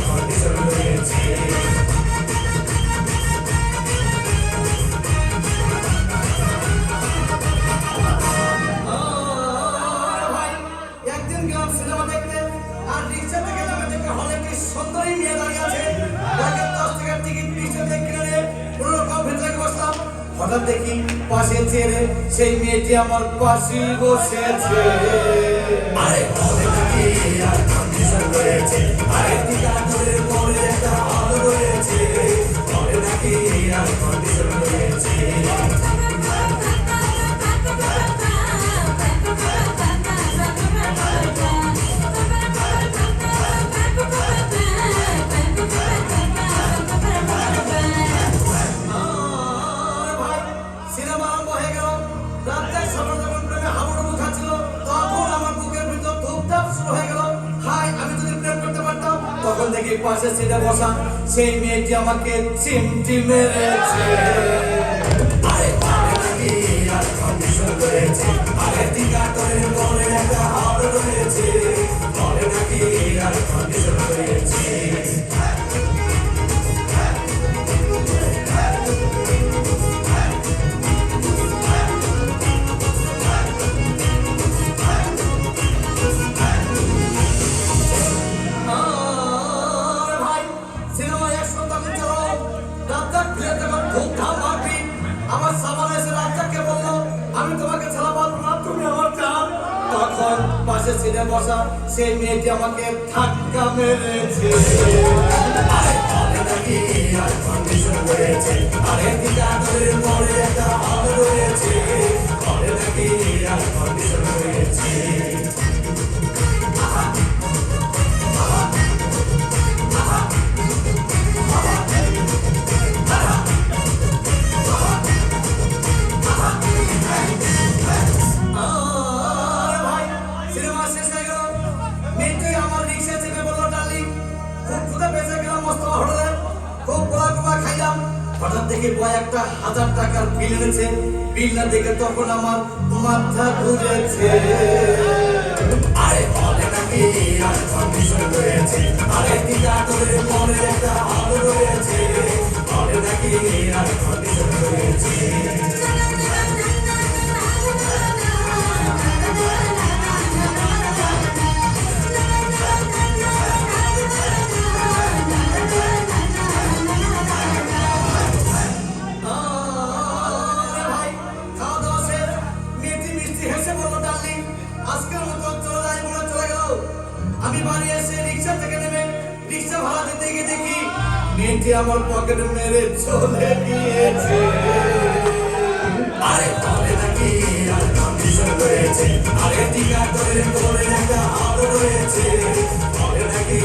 Condition রয়েছে। একদিন গেলাম সিনেমা দেখতে, আর রিক্সা থেকে নেমে দেখে হলে একটি সুন্দরী মেয়ে দাঁড়িয়ে আছে। তাকে 10 টাকার টিকিট রিক্সা থেকে কিনে নিয়ে কোনো রকম ভেতরে বসলাম। হঠাৎ দেখি পাশে চেয়ারে সেই মেয়েটি আমার পাশেই বসেছে। আরে হলে নাকি আর কন্ডিশন রয়েছে, আরে টিকাটরের পরে একটা হল রয়েছে, হলে নাকি আর কন্ডিশন রয়েছে। তখন থেকে পাশে সিটে বসা সেই মেয়েটি আমাকে চিমটি মেরেছে। আরে ভাবে নাকি আর কন্ডিশন রয়েছে, আরে টিকাটরের পরে একটা হল রয়েছে, বলে নাকি আর কন্ডিশন রয়েছে। আমার সামান এসে রাজ্জাককে বললো, আমি তোমাকে ছাড়া পারবো না, তুমি আমার জান। তখন পাশে সিটে বসা সেই মেয়েটি আমাকে ধাক্কা মেরেছে। আরে বলে নাকি আর কন্ডিশন রয়েছে, আরে টিকাটরের পরে একটা হল রয়েছে, বলে নাকি আর কন্ডিশন রয়েছে। হঠাৎ দেখে বয় একটা 1000 টাকার বিল এনেছে। বিলটা দেখে তখন আমার মাথা ঘুরেছে। আরে বলে নাকি আর কন্ডিশন রয়েছে, আরে টিকাটরের পরে একটা হল রয়েছে, বলে নাকি আর কন্ডিশন রয়েছে। আমি বাড়ি এসে রিক্সা থেকে নেমে রিক্সা ভাড়া দিতে গিয়ে দেখি মেয়েটি আমার পকেটে মেরে চলে গিয়েছে। আরে বলে নাকি আর কন্ডিশন রয়েছে, আরে টিকাটরের পরে একটা হল রয়েছে, বলে নাকি